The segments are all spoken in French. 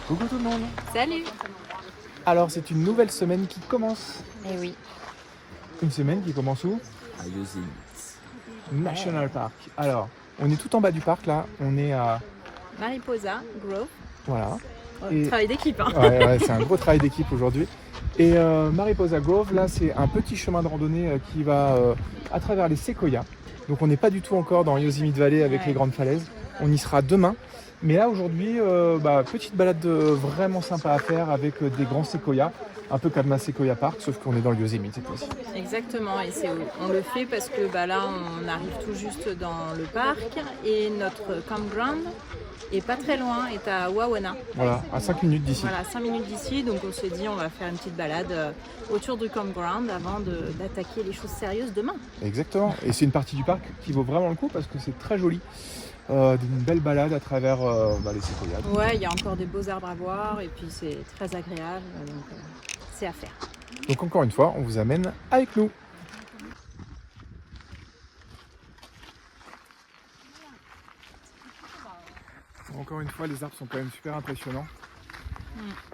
Coucou tout le monde. Salut. Alors c'est une nouvelle semaine qui commence. Eh oui. Une semaine qui commence où? À Yosemite. National Park. Alors, on est tout en bas du parc là, on est à... Mariposa Grove. Voilà. Et... Travail d'équipe. Hein. Ouais, c'est un gros travail d'équipe aujourd'hui. Et Mariposa Grove, là c'est un petit chemin de randonnée qui va à travers les séquoias. Donc on n'est pas du tout encore dans Yosemite Valley avec les grandes falaises. On y sera demain. Mais là aujourd'hui, petite balade vraiment sympa à faire avec des grands séquoias. Un peu comme un Sequoia Park, sauf qu'on est dans le Yosemite cette fois-ci. Exactement, et on le fait parce que là on arrive tout juste dans le parc et notre campground est pas très loin, est à Wawona. Voilà, à 5 minutes d'ici. Voilà, 5 minutes d'ici, donc on s'est dit on va faire une petite balade autour du campground avant d'attaquer les choses sérieuses demain. Exactement, et c'est une partie du parc qui vaut vraiment le coup parce que c'est très joli. Une belle balade à travers les séquoias. Ouais, il y a encore des beaux arbres à voir et puis c'est très agréable, donc c'est à faire. Donc encore une fois, on vous amène avec nous. Encore une fois, les arbres sont quand même super impressionnants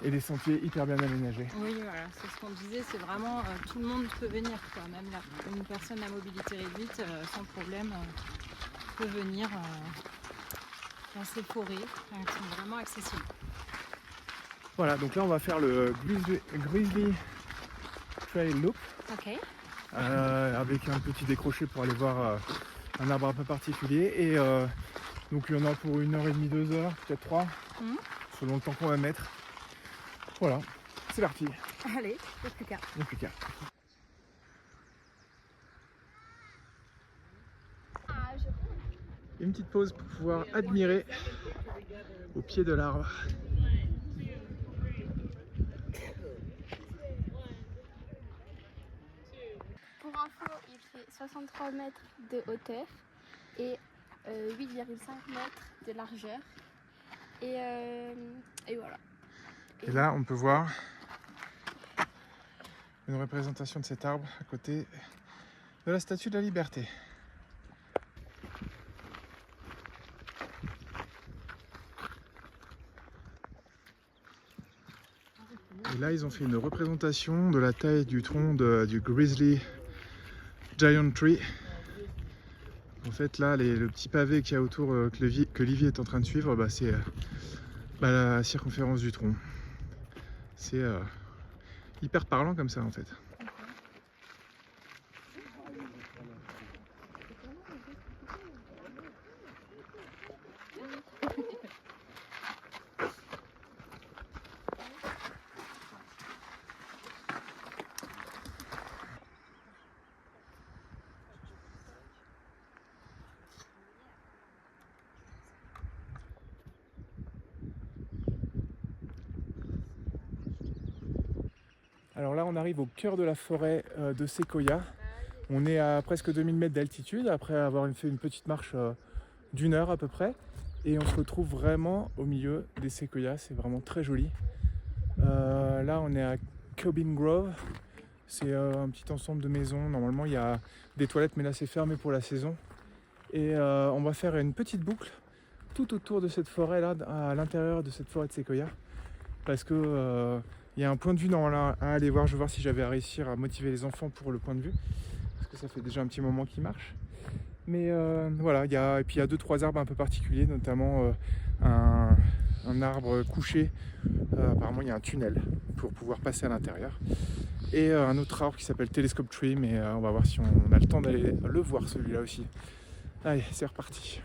et les sentiers hyper bien aménagés. Oui, voilà, c'est ce qu'on disait, c'est vraiment tout le monde peut venir, quoi. Même là, une personne à mobilité réduite, sans problème, peut venir dans ces forêts qui sont vraiment accessibles. Voilà, donc là on va faire le Grizzly Trail Loop. Ok. Avec un petit décroché pour aller voir un arbre un peu particulier. Et donc il y en a pour 1h30, 2h, peut-être 3, selon le temps qu'on va mettre. Voilà, c'est parti. Allez, il n'y a plus qu'à. Une petite pause pour pouvoir admirer au pied de l'arbre. Pour info, il fait 63 mètres de hauteur et 8,5 mètres de largeur. Et voilà. Et là, on peut voir une représentation de cet arbre à côté de la Statue de la Liberté. Et là, ils ont fait une représentation de la taille du tronc du Grizzly Giant Tree. En fait, là, le petit pavé qu'il y a autour que Livy est en train de suivre, c'est la circonférence du tronc. C'est hyper parlant comme ça, en fait. Alors là, on arrive au cœur de la forêt de Sequoia. On est à presque 2000 mètres d'altitude après avoir fait une petite marche d'1 heure à peu près. Et on se retrouve vraiment au milieu des séquoias, c'est vraiment très joli. Là, on est à Cabin Grove. C'est un petit ensemble de maisons. Normalement, il y a des toilettes, mais là, c'est fermé pour la saison. Et on va faire une petite boucle tout autour de cette forêt là, à l'intérieur de cette forêt de séquoia, parce que il y a un point de vue à aller voir. Je vais voir si j'avais réussir à motiver les enfants pour le point de vue, parce que ça fait déjà un petit moment qu'ils marchent. Mais voilà, et puis il y a 2-3 arbres un peu particuliers, notamment un arbre couché. Apparemment, il y a un tunnel pour pouvoir passer à l'intérieur. Et un autre arbre qui s'appelle Telescope Tree, mais on va voir si on a le temps d'aller le voir celui-là aussi. Allez, c'est reparti.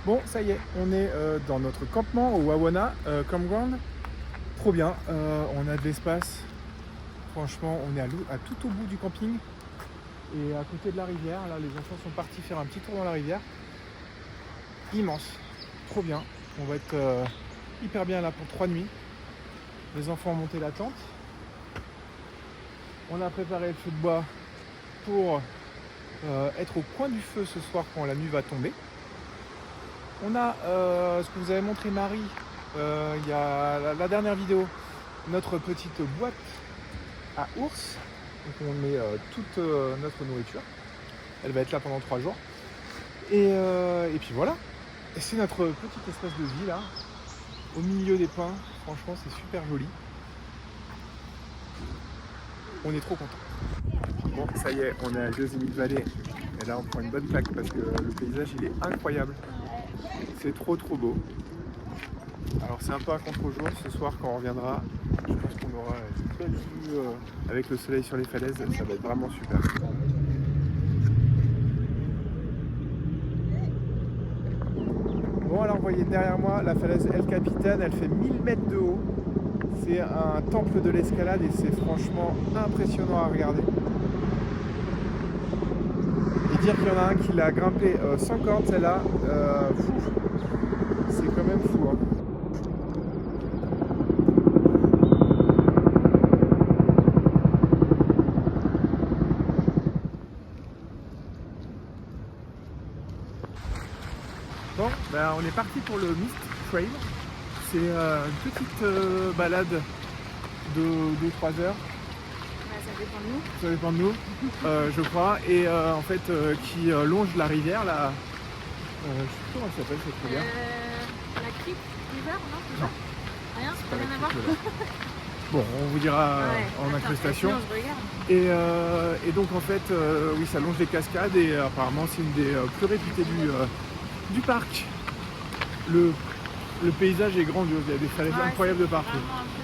Bon, ça y est, on est dans notre campement au Wawona Campground. Trop bien, on a de l'espace. Franchement, on est à tout au bout du camping et à côté de la rivière. Là, les enfants sont partis faire un petit tour dans la rivière. Immense, trop bien. On va être hyper bien là pour 3 nuits. Les enfants ont monté la tente. On a préparé le feu de bois pour être au coin du feu ce soir quand la nuit va tomber. On a ce que vous avez montré Marie il y a la dernière vidéo, notre petite boîte à ours. Donc on met toute notre nourriture. Elle va être là pendant 3 jours. Et puis voilà. Et c'est notre petit espace de vie là, au milieu des pins. Franchement, c'est super joli. On est trop contents. Bon, ça y est, on est à Yosemite Valley. Et là, on prend une bonne claque parce que le paysage, il est incroyable. C'est trop beau. Alors, c'est un peu un contre-jour ce soir quand on reviendra. Je pense qu'on aura une belle vue avec le soleil sur les falaises. Ça va être vraiment super. Bon, alors, vous voyez derrière moi la falaise El Capitan. Elle fait 1000 mètres de haut. C'est un temple de l'escalade et c'est franchement impressionnant à regarder. Et dire qu'il y en a un qui l'a grimpé sans corde, celle-là, c'est quand même fou. Hein. Bon, ben, on est parti pour le Mist Trail. C'est une petite balade de 2-3 heures. Ça dépend de nous. Ça dépend de nous, je crois. Et en fait, qui longe la rivière, là. Je sais plus comment elle s'appelle cette rivière. La crique river, non? Non. Rien, C'est pas rien la à voir. crique, là. Bon, on vous dira en incrustation. Je regarde. Et donc en fait, oui, ça longe des cascades et apparemment c'est une des plus réputées du parc. Le paysage est grandiose, il y a des falaises incroyables de partout. Vraiment impressionnant.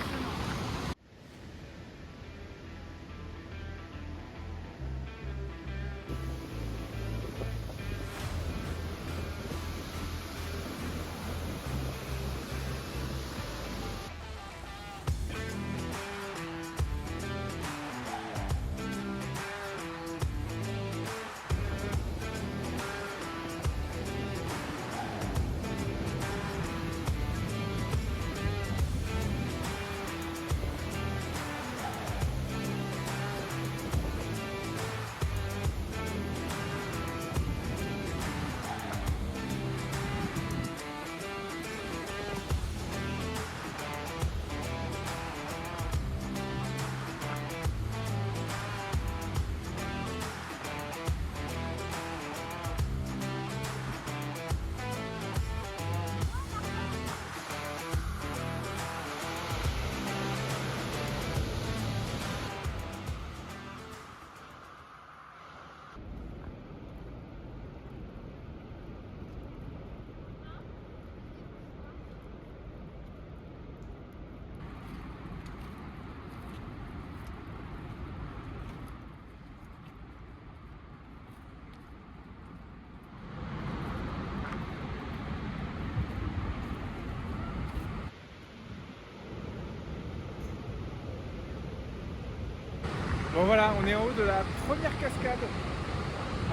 Bon voilà, on est en haut de la première cascade.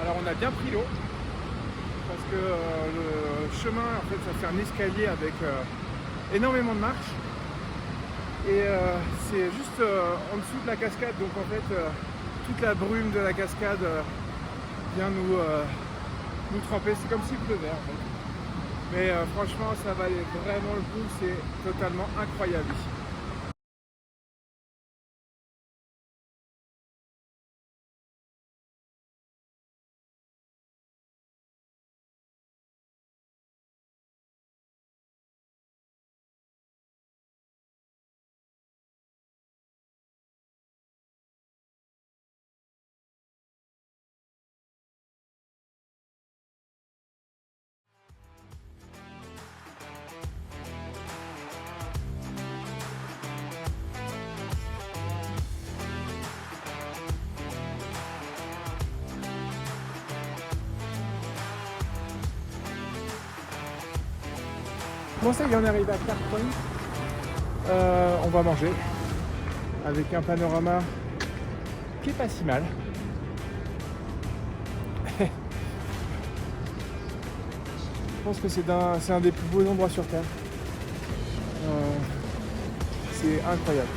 Alors on a bien pris l'eau parce que le chemin, en fait, ça fait un escalier avec énormément de marches. Et c'est juste en dessous de la cascade, donc en fait toute la brume de la cascade vient nous tremper. C'est comme s'il pleuvait en fait. Mais franchement, ça valait vraiment le coup, c'est totalement incroyable ici. Bon, ça y est, on arrive à Clark Point. On va manger avec un panorama qui est pas si mal. Je pense que c'est un des plus beaux endroits sur Terre. C'est incroyable.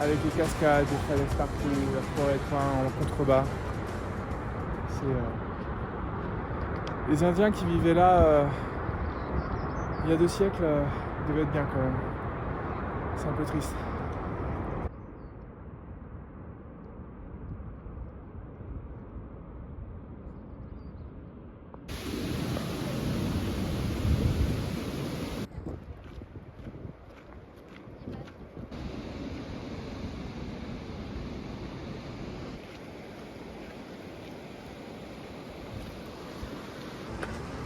Avec des cascades, des falaises partout, la forêt de pins en contrebas. Les Indiens qui vivaient là il y a 2 siècles devaient être bien quand même. C'est un peu triste.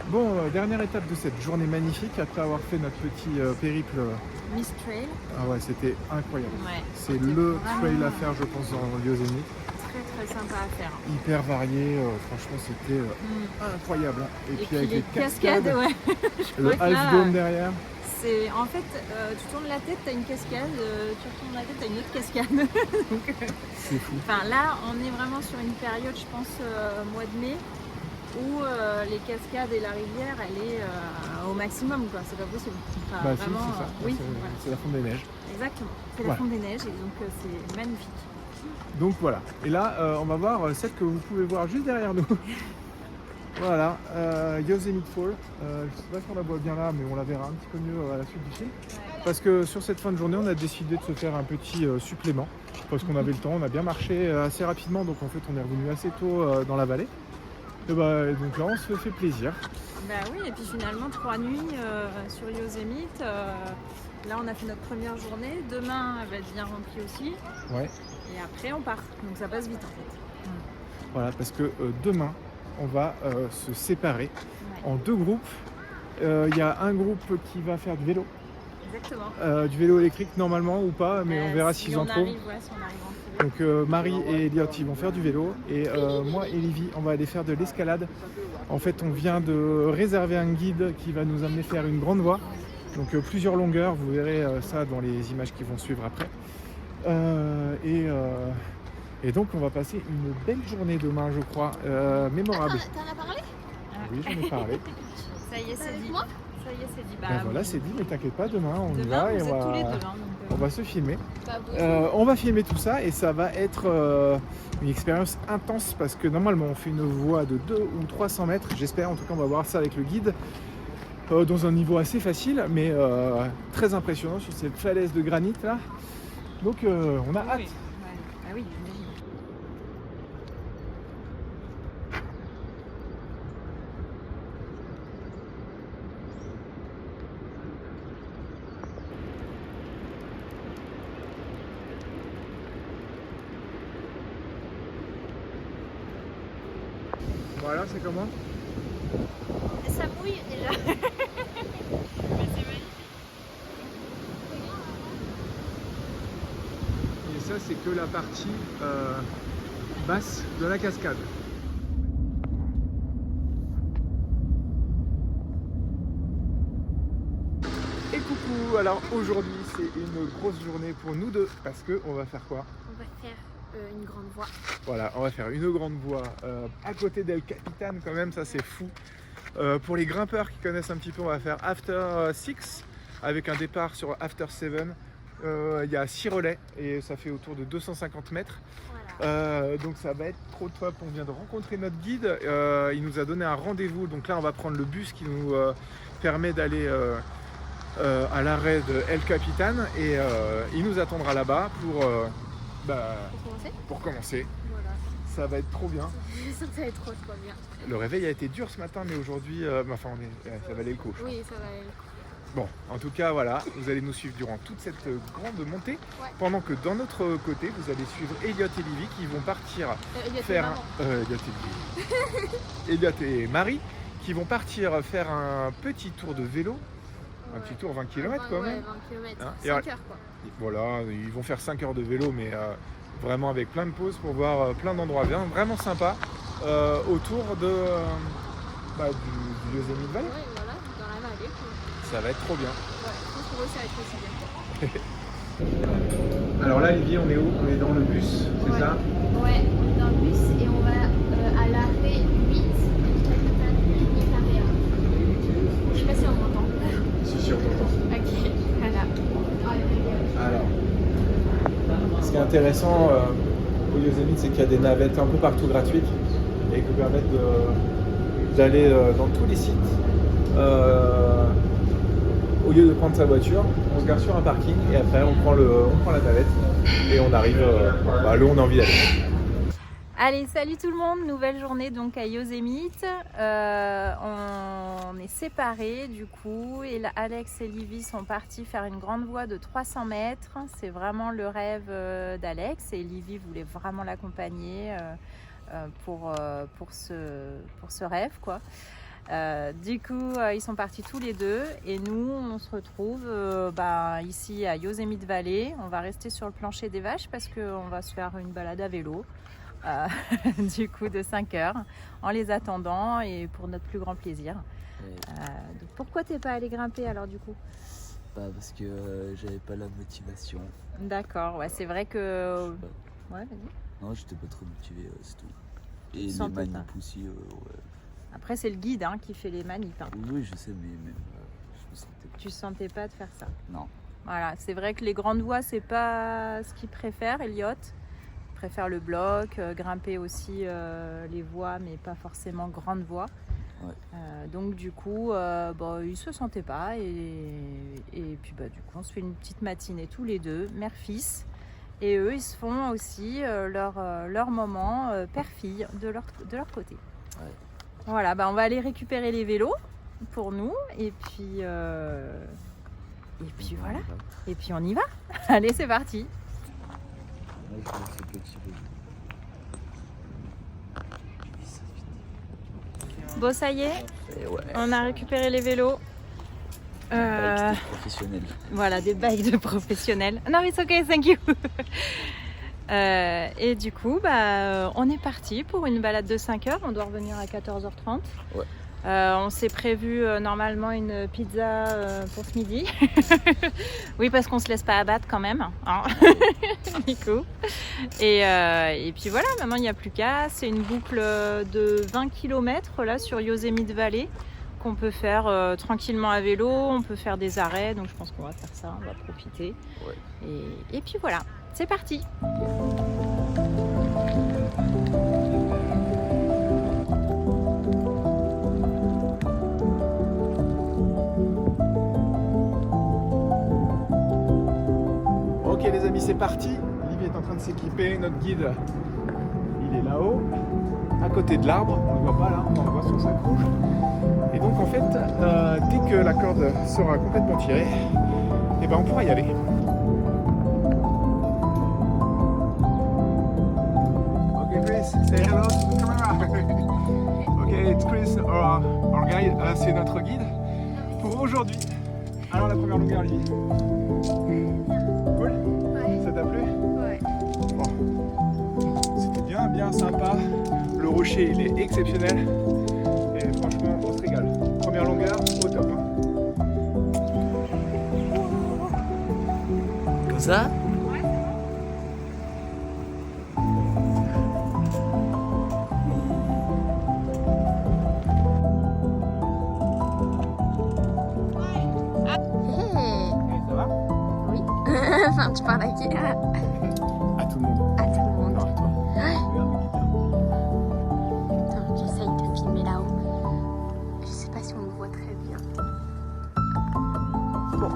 Bon, dernière étape de cette journée magnifique, après avoir fait notre petit périple. Mist Trail. Ah ouais, c'était incroyable. Ouais, C'est c'était le vraiment trail à faire, je pense, dans Yosemite. très sympa à faire. Hyper varié, franchement, c'était incroyable. Hein. Et puis avec les les cascades, ouais. le crois que là, Half Dome derrière. C'est en fait, tu tournes la tête, t'as une cascade, tu retournes la tête, t'as une autre cascade. Donc, C'est fou. enfin là, on est vraiment sur une période, je pense, mois de mai, où les cascades et la rivière, elle est au maximum, quoi. C'est pas possible. Enfin, Bah, vraiment, si, c'est ça. oui, c'est, voilà. c'est la fonte des neiges. Exactement. C'est la Voilà. fonte des neiges et donc c'est magnifique. Donc voilà. Et là, on va voir celle que vous pouvez voir juste derrière nous. Voilà, Yosemite Fall. Je ne sais pas si on la voit bien là, mais on la verra un petit peu mieux à la suite du film. Parce que sur cette fin de journée, on a décidé de se faire un petit supplément. Parce qu'on avait le temps, on a bien marché assez rapidement, donc en fait on est revenu assez tôt dans la vallée. Et donc là, on se fait plaisir. Bah oui, et puis finalement 3 nuits sur Yosemite. Là, on a fait notre première journée. Demain, elle va être bien remplie aussi. Ouais. Et après, on part. Donc ça passe vite en fait. Voilà, parce que demain, on va se séparer Ouais. en 2 groupes. Il y a un groupe qui va faire du vélo. Exactement. Du vélo électrique normalement ou pas, mais on verra s'ils en trouvent. Arrive, ouais, si on arrive à en trouver. Donc Marie et Elliot ils vont faire du vélo et moi et Livy on va aller faire de l'escalade. En fait on vient de réserver un guide qui va nous amener faire une grande voie. Donc plusieurs longueurs, vous verrez ça dans les images qui vont suivre après. Et donc on va passer une belle journée demain je crois, mémorable. T'en as parlé? Oui j'en ai parlé. Ça y est, c'est Avec dit. moi? Ça y est, c'est dit. Ben voilà c'est dit mais t'inquiète pas demain on y Demain, va et vous êtes tous les deux. on Hein, donc, va se filmer. Bah, On va filmer tout ça et ça va être une expérience intense parce que normalement on fait une voie de 200 ou 300 mètres, j'espère, en tout cas on va voir ça avec le guide, dans un niveau assez facile mais très impressionnant sur cette falaise de granit là. Donc on a hâte. oui. Ouais. Ah oui, j'imagine. Voilà, c'est comment? ça mouille déjà. Et ça c'est que la partie basse de la cascade. Et coucou, alors aujourd'hui c'est une grosse journée pour nous deux parce que on va faire quoi? On va faire une grande voie. Voilà, on va faire une grande voie à côté d'El Capitan quand même, ça c'est fou. Pour les grimpeurs qui connaissent un petit peu, on va faire After 6 avec un départ sur After 7. Il y a 6 relais et ça fait autour de 250 mètres. Voilà. Donc ça va être trop top. On vient de rencontrer notre guide. Il nous a donné un rendez-vous. Donc là, on va prendre le bus qui nous permet d'aller à l'arrêt de El Capitan. Et il nous attendra là-bas pour commencer. pour commencer. Voilà. Ça va être trop bien. Ça va être trop bien. Le réveil a été dur ce matin, mais aujourd'hui, ça valait le coup. je Oui, ça va aller. Bon, en tout cas, voilà, vous allez nous suivre durant toute cette grande montée, Ouais. pendant que dans notre côté, vous allez suivre Elliot et Livy qui vont partir Elliot et faire maman. Elliot et Livy. Elliot et Marie qui vont partir faire un petit tour de vélo, un petit tour 20 km quand même. 20 km. Hein, 5 et heures quoi. Voilà, ils vont faire 5 heures de vélo, mais vraiment avec plein de pauses pour voir plein d'endroits vraiment sympas autour de, du Yosemite Valley. Ouais, voilà, dans la vallée quoi. Ça va être trop bien. Ouais, je pense que ça va être aussi bien. Alors là, Olivier, on est où? On est dans le bus, c'est Ouais. ça? Ouais, on est dans le bus et on va à l'arrêt 8 et Carréa. Je sais pas si on m'entend. Si, on t'entend. Ok, voilà. Alors, ce qui est intéressant au Yosemite, c'est qu'il y a des navettes un peu partout gratuites et qui permettent d'aller dans tous les sites. Au lieu de prendre sa voiture, on se gare sur un parking et après on prend la navette et on arrive là où on a envie d'aller. Allez, salut tout le monde, nouvelle journée donc à Yosemite. On est séparés du coup et Alex et Livy sont partis faire une grande voie de 300 mètres. C'est vraiment le rêve d'Alex et Livy voulait vraiment l'accompagner pour ce rêve quoi. Du coup, ils sont partis tous les deux et nous, on se retrouve ici à Yosemite Valley. On va rester sur le plancher des vaches parce qu'on va se faire une balade à vélo du coup de 5 heures en les attendant et pour notre plus grand plaisir. Donc pourquoi t'es pas allé grimper alors du coup? Parce que j'avais pas la motivation. D'accord, ouais, c'est vrai que... Ouais, vas-y. Non, j'étais pas trop motivé, c'est tout. Et Tu les sentais manips pas. aussi, ouais. Après, c'est le guide qui fait les manips. Oui, je sais, mais même je me sentais pas. Tu sentais pas de faire ça? Non. Voilà, c'est vrai que les grandes voies, c'est pas ce qu'il préfère, Elliot. Il préfère le bloc, grimper aussi les voies, mais pas forcément grandes voies. Ouais. Donc du coup, il se sentait pas et puis du coup, on se fait une petite matinée tous les deux, mère-fils. Et eux, ils se font aussi leur moment père-fille de leur côté. Ouais. Voilà, on va aller récupérer les vélos pour nous et puis voilà. Et puis on y va. Allez, c'est parti. Moi, je fais ce petit vélo. Bon, ça y est, Et ouais. on a récupéré les vélos. Bike professionnel. Voilà, des bikes de professionnels. Non, it's okay, thank you. Et du coup, on est parti pour une balade de 5 heures. On doit revenir à 14h30. Ouais. On s'est prévu normalement une pizza pour ce midi. Oui, parce qu'on se laisse pas abattre quand même. Hein. Du coup. Et puis voilà, maintenant il n'y a plus qu'à. C'est une boucle de 20 km là sur Yosemite Valley qu'on peut faire tranquillement à vélo. On peut faire des arrêts, donc je pense qu'on va faire ça. On va profiter. Ouais. Et puis voilà, c'est parti. Ok les amis, c'est parti. Olivier est en train de s'équiper, notre guide il est là-haut, à côté de l'arbre, on ne le voit pas là, on le voit sur sa couche. Et donc en fait, dès que la corde sera complètement tirée, on pourra y aller. Ok Chris, say hello to the camera. Ok, it's Chris, our guide, c'est notre guide pour aujourd'hui. Alors la première longueur Olivier. Cool? Ouais. Ça t'a plu? Ouais. Bon. C'était bien sympa. Le rocher il est exceptionnel. Et franchement on se régale. Première longueur au top. Comme ça? Ça va? Oui. Enfin, tu parles à qui? À tout le monde. À tout le monde. Non, à toi. Regarde le guide. Attends, j'essaye de filmer là-haut. Je sais pas si on me voit très bien. Bon.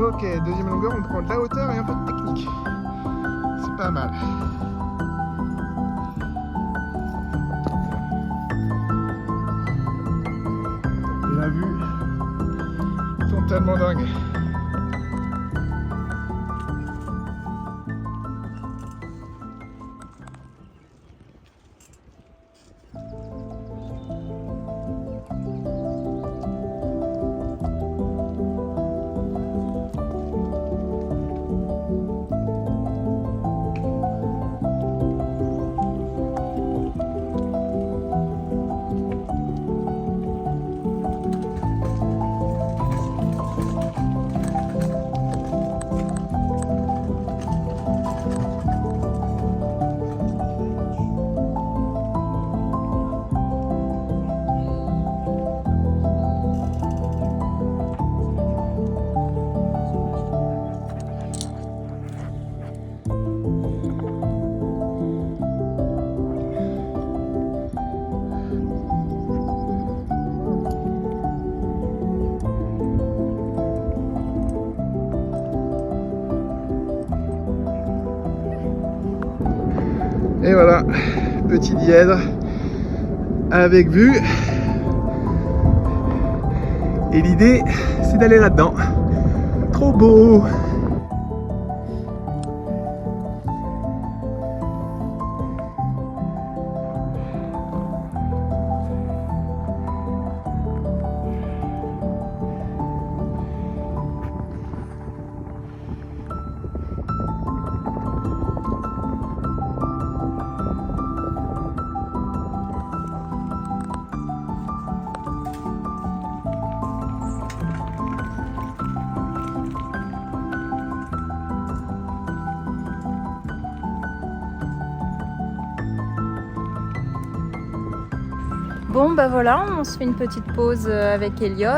Ok, deuxième longueur, on prend de la hauteur et un peu de technique. C'est pas mal. Et la vue, totalement dingue. petit dièdre avec vue. Et l'idée, c'est d'aller là-dedans. Trop beau! Bon bah voilà, on se fait une petite pause avec Elliot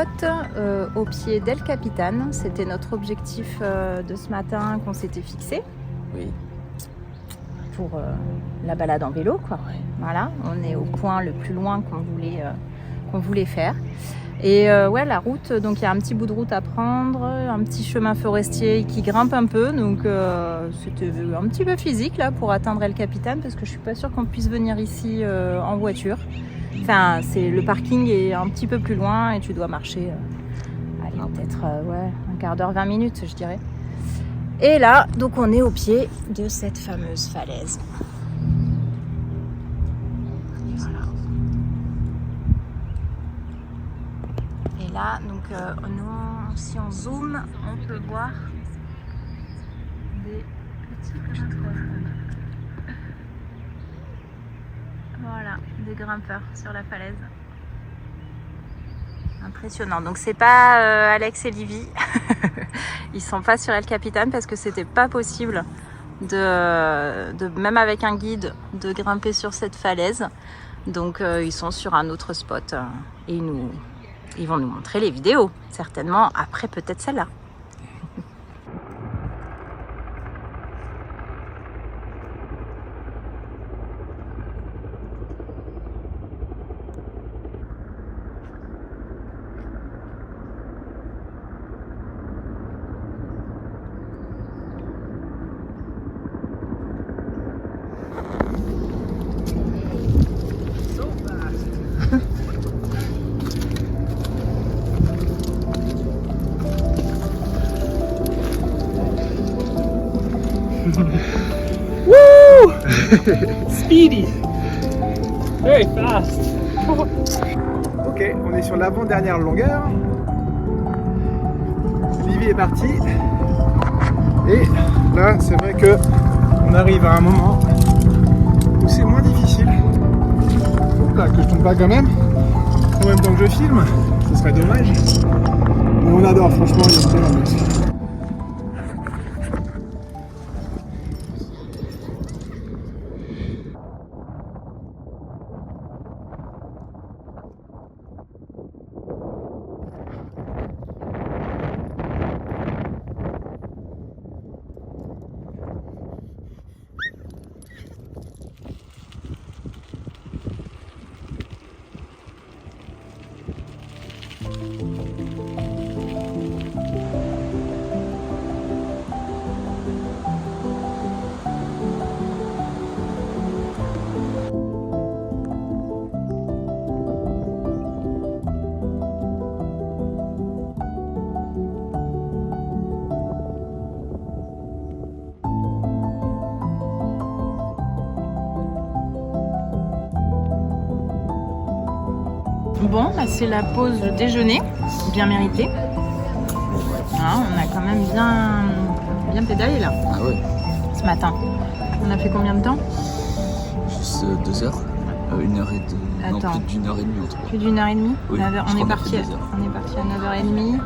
au pied d'El Capitan. C'était notre objectif de ce matin qu'on s'était fixé Oui. pour la balade en vélo quoi. Ouais. Voilà, on est au point le plus loin qu'on voulait faire. Et ouais, la route, donc il y a un petit bout de route à prendre, un petit chemin forestier qui grimpe un peu, donc c'était un petit peu physique là pour atteindre El Capitan parce que je suis pas sûre qu'on puisse venir ici en voiture. Enfin, le parking est un petit peu plus loin et tu dois marcher, peut-être ouais, un quart d'heure, 20 minutes, je dirais. Et là, donc on est au pied de cette fameuse falaise. Voilà. Et là, donc, si on zoome, on peut voir des petits grimpeurs. Voilà, des grimpeurs sur la falaise. Impressionnant. Donc c'est pas Alex et Livy. Ils sont pas sur El Capitan parce que c'était pas possible de même avec un guide de grimper sur cette falaise. Donc ils sont sur un autre spot et ils vont nous montrer les vidéos. Certainement après peut-être celle-là. Woo! Speedy. Very fast. Ok, on est sur l'avant-dernière longueur. Livy est parti. Et là, c'est vrai que on arrive à un moment où c'est moins difficile. Hop là, que je tombe pas quand même. En même temps que je filme, ce serait dommage. Mais on adore, franchement, il y a une belle ambiance. Bon, bah, c'est la pause déjeuner, bien méritée. Ah, on a quand même bien pédalé là, Ah ouais. ce matin. On a fait combien de temps? Juste 2 heures. 1h02. Non, Attends. plus d'1h30 en tout cas. Plus d'1 heure et demie. Oui, On je est crois qu'on a parti fait 2 heures. à 9h30.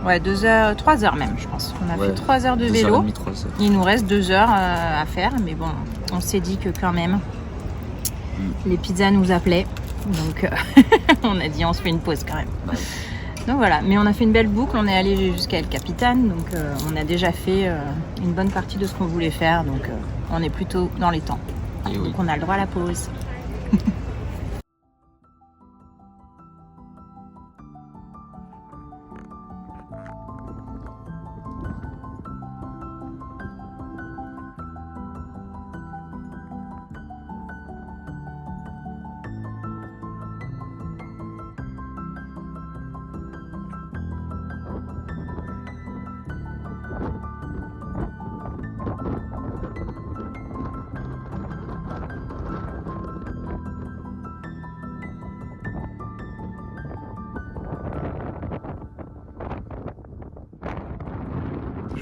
Ouais, 2 heures, 3 heures même, je pense. On a fait 3 heures de vélo. 2h30, 3 heures. Il nous reste 2 heures à faire, mais bon, on s'est dit que quand même, les pizzas nous appelaient. Donc, on a dit on se fait une pause quand même. Bah, Donc voilà, mais on a fait une belle boucle, on est allé jusqu'à El Capitan, donc on a déjà fait une bonne partie de ce qu'on voulait faire, donc on est plutôt dans les temps. et oui. Donc on a le droit à la pause.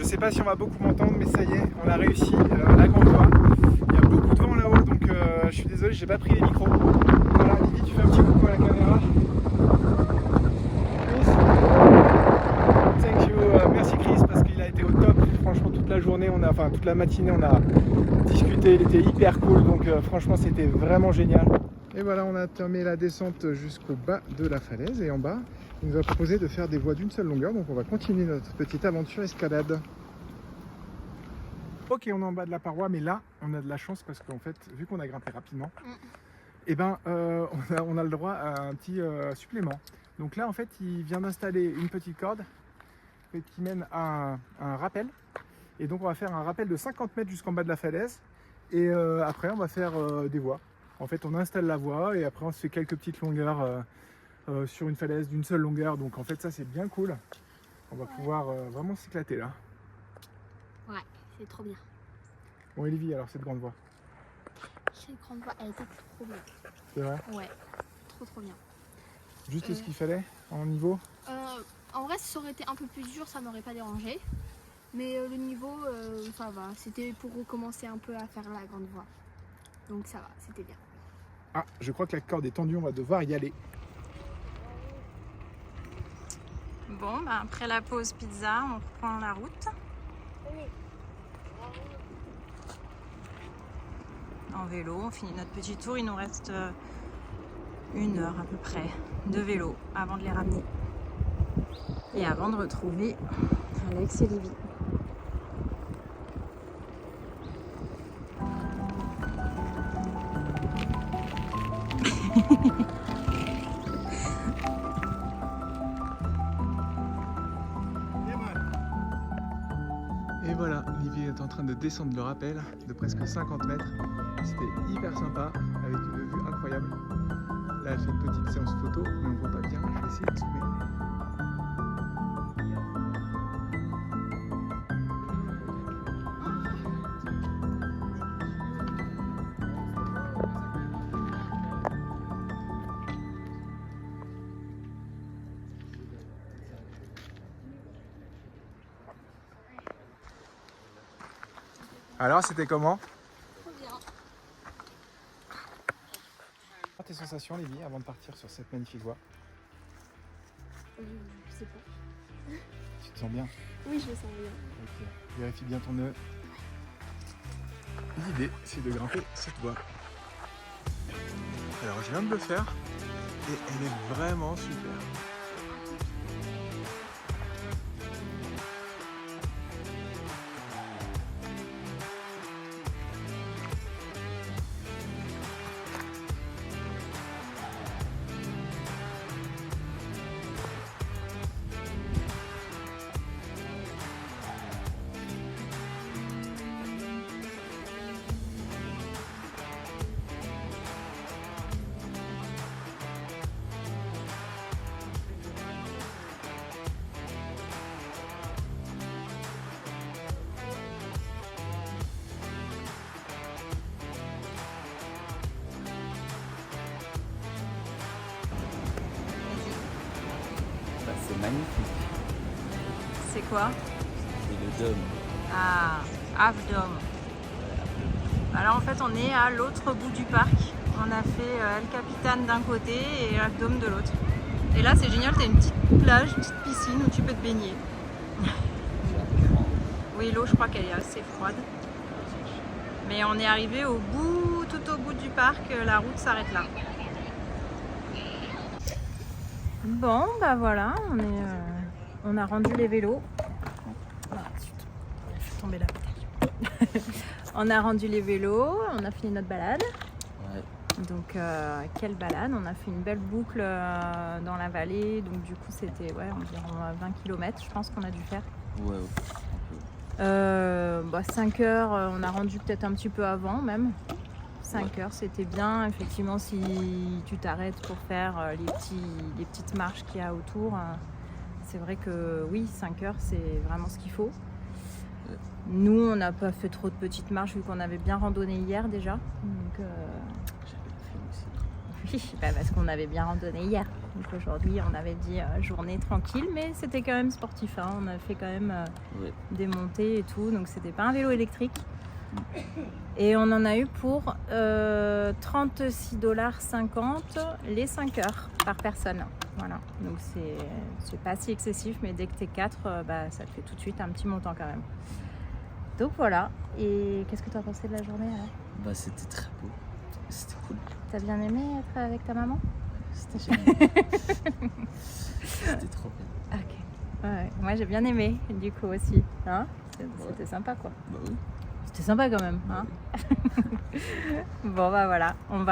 sais pas si on va beaucoup m'entendre, mais ça y est, on a réussi la grande voie. Il y a beaucoup de vent là-haut, donc je suis désolé, j'ai pas pris les micros. Voilà, Lily, tu fais un petit coucou à la caméra. Thank you, merci Chris, parce qu'il a été au top. Franchement, toute la journée, toute la matinée, on a discuté. Il était hyper cool, donc franchement, c'était vraiment génial. Et voilà, on a terminé la descente jusqu'au bas de la falaise, et en bas, il nous a proposé de faire des voies d'une seule longueur, donc on va continuer notre petite aventure escalade. Ok, on est en bas de la paroi, mais là, on a de la chance parce qu'en fait, vu qu'on a grimpé rapidement, et ben, on a le droit à un petit supplément. Donc là, en fait, il vient d'installer une petite corde qui mène à un rappel. Et donc, on va faire un rappel de 50 mètres jusqu'en bas de la falaise. Et après, on va faire des voies. En fait, on installe la voie et après, on se fait quelques petites longueurs sur une falaise d'une seule longueur. Donc, en fait, ça, c'est bien cool. On va pouvoir vraiment s'éclater là. Ouais, c'est trop bien. Bon, Olivier, alors, cette grande voie. Cette grande voie, elle était trop bien. C'est vrai? Ouais, trop bien. Juste ce qu'il fallait en niveau? En vrai, si ça aurait été un peu plus dur, ça m'aurait pas dérangé. Mais le niveau, ça va. C'était pour recommencer un peu à faire la grande voie. Donc ça va, c'était bien. Ah, je crois que la corde est tendue, on va devoir y aller. Bon, bah après la pause pizza, on reprend la route. En vélo, on finit notre petit tour. Il nous reste 1 heure à peu près de vélo avant de les ramener. Et avant de retrouver Alex et Livy. Et voilà, Livy est en train de descendre le rappel de presque 50 mètres. C'était hyper sympa, avec une vue incroyable. Là, elle fait une petite séance photo, mais on ne voit pas bien. Je vais essayer de zoomer. Alors, c'était comment? Trop bien. Tes sensations, Livy, avant de partir sur cette magnifique voie? Je sais pas. Tu te sens bien? Oui, je me sens bien. Ok. Vérifie bien ton nœud. L'idée, c'est de grimper cette voie. Alors, je viens de le faire et elle est vraiment super. C'est magnifique. C'est quoi? C'est le dôme. Ah, Half Dome. Alors en fait, on est à l'autre bout du parc. On a fait El Capitan d'un côté et Half Dome de l'autre. Et là, c'est génial, tu as une petite plage, une petite piscine où tu peux te baigner. Oui, l'eau, je crois qu'elle est assez froide. Mais on est arrivé au bout, tout au bout du parc, la route s'arrête là. Bon, bah voilà, on a rendu les vélos. Ah, je suis tombée là. On a rendu les vélos, on a fini notre balade. Ouais. Donc, quelle balade! On a fait une belle boucle dans la vallée. Donc, du coup, c'était environ 20 km, je pense qu'on a dû faire. Ouais, un peu. 5 heures, on a rendu peut-être un petit peu avant même. 5 heures, c'était bien. Effectivement, si tu t'arrêtes pour faire les petites marches qu'il y a autour, c'est vrai que oui, 5 heures, c'est vraiment ce qu'il faut. Nous, on n'a pas fait trop de petites marches vu qu'on avait bien randonné hier déjà. Donc, Oui, parce qu'on avait bien randonné hier. Donc aujourd'hui, on avait dit journée tranquille, mais c'était quand même sportif. Hein. On a fait quand même Ouais. des montées et tout, donc c'était pas un vélo électrique. Et on en a eu pour 36,50 $ les 5 heures par personne. Voilà, donc c'est pas si excessif, mais dès que t'es 4, ça te fait tout de suite un petit montant quand même. Donc voilà, et qu'est-ce que tu as pensé de la journée alors? Bah, c'était très beau. C'était cool. T'as bien aimé être avec ta maman? C'était génial. C'était trop bien. Ok. Ouais, moi j'ai bien aimé du coup aussi. Hein, c'était sympa quoi. Bah oui. C'était sympa quand même. Hein. Bon voilà. On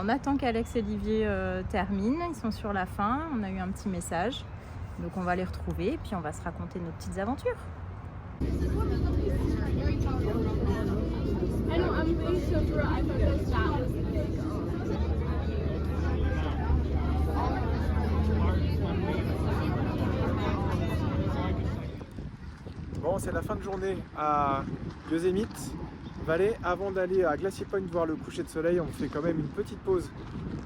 attend qu'Alex et Olivier terminent. Ils sont sur la fin. On a eu un petit message. Donc on va les retrouver et puis on va se raconter nos petites aventures. Bon, c'est la fin de journée à Yosemite Valley. Avant d'aller à Glacier Point voir le coucher de soleil, on fait quand même une petite pause.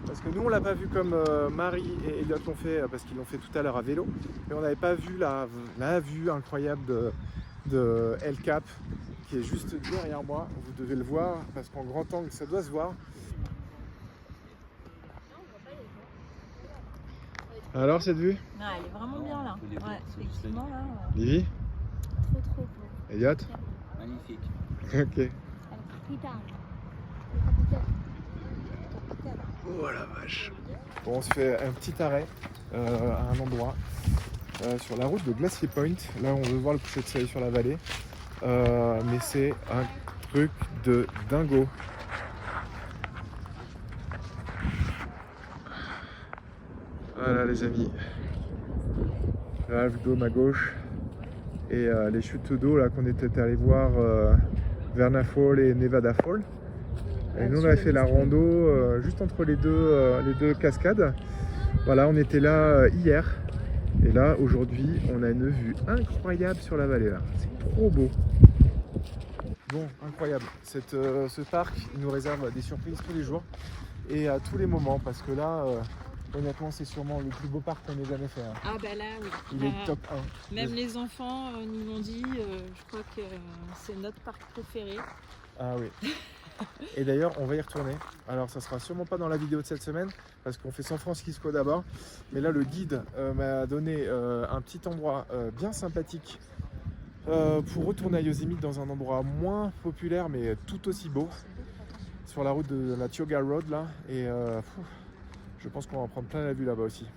Parce que nous, on l'a pas vu comme Marie et Elliot l'ont fait, parce qu'ils l'ont fait tout à l'heure à vélo. Mais on n'avait pas vu la vue incroyable de El Cap, qui est juste derrière moi. Vous devez le voir, parce qu'en grand angle, ça doit se voir. Alors, cette vue? Ah, elle est vraiment bien là. Ouais, effectivement là. Livy? Trop beau. Elliot? Magnifique. Ok. Putain. Oh la vache. Bon, on se fait un petit arrêt à un endroit sur la route de Glacier Point. Là, on veut voir le coucher de soleil sur la vallée. Mais c'est un truc de dingo. Voilà les amis. L'Half Dome à gauche. Et les chutes d'eau là qu'on était allé voir Verna Fall et Nevada Fall. Et nous on avait fait la rando juste entre les deux cascades. Voilà, on était là hier. Et là aujourd'hui on a une vue incroyable sur la vallée là. C'est trop beau. Bon, incroyable. Ce parc il nous réserve des surprises tous les jours et à tous les moments parce que là honnêtement c'est sûrement le plus beau parc qu'on ait jamais fait. Hein. Ah bah là oui. Il est top 1. Même les enfants nous l'ont dit, je crois que c'est notre parc préféré. Ah oui. Et d'ailleurs, on va y retourner. Alors, ça sera sûrement pas dans la vidéo de cette semaine parce qu'on fait San Francisco d'abord. Mais là, le guide m'a donné un petit endroit bien sympathique pour retourner à Yosemite dans un endroit moins populaire mais tout aussi beau sur la route de la Tioga Road là. Et je pense qu'on va en prendre plein la vue là-bas aussi.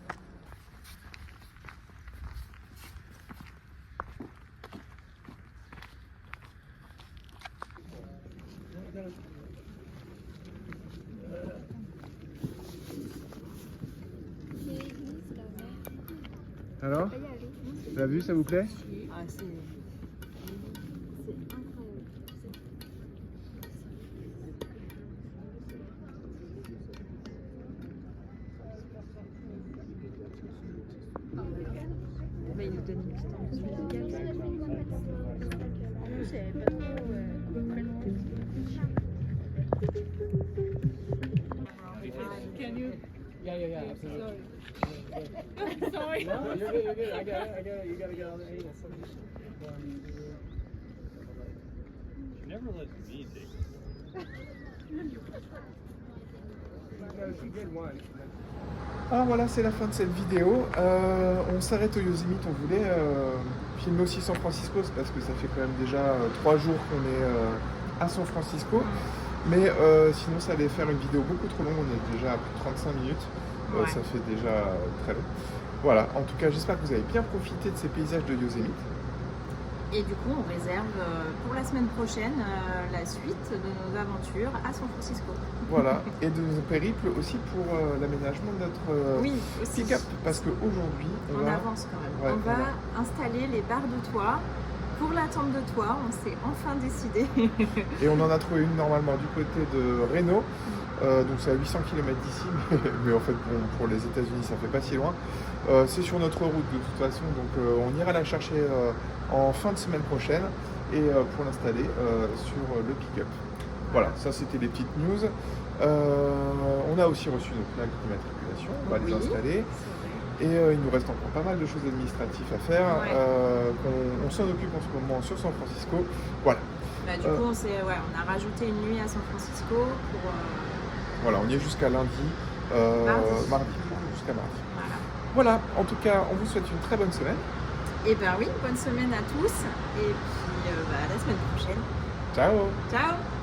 Alors, la vue, ça vous plaît? Ah, c'est bah, il nous donne une petite ambiance musicale. Can you? Yeah, absolutely. Sorry. No, you're good. I got it. You gotta get on the angle. You never let me take it. Alors voilà, c'est la fin de cette vidéo. On s'arrête au Yosemite. On voulait filmer aussi San Francisco parce que ça fait quand même déjà 3 jours qu'on est à San Francisco. Mais sinon, ça allait faire une vidéo beaucoup trop longue. On est déjà à plus de 35 minutes. Ouais. Ça fait déjà très long. Voilà, en tout cas, j'espère que vous avez bien profité de ces paysages de Yosemite. Et du coup, on réserve pour la semaine prochaine la suite de nos aventures à San Francisco. Voilà, et de nos périples aussi pour l'aménagement de notre Oui, aussi. pick-up. Parce qu'aujourd'hui, On avance quand même. Ouais, on va installer les barres de toit. Pour la tente de toit, on s'est enfin décidé. Et on en a trouvé une normalement du côté de Reno. Donc c'est à 800 km d'ici, mais en fait pour les États-Unis ça fait pas si loin. C'est sur notre route de toute façon, donc on ira la chercher en fin de semaine prochaine et pour l'installer sur le pick-up. Voilà, ça c'était les petites news. On a aussi reçu nos plaques d'immatriculation, on va les Oui. installer. C'est vrai. Et il nous reste encore pas mal de choses administratives à faire. Ouais. On s'en occupe en ce moment sur San Francisco. Voilà. Bah, du coup, on a rajouté une nuit à San Francisco pour. Voilà, on y est jusqu'à lundi. Mardi. Jusqu'à mardi. Voilà. Voilà, en tout cas, on vous souhaite une très bonne semaine. Et ben oui, bonne semaine à tous. Et puis à la semaine prochaine. Ciao! Ciao!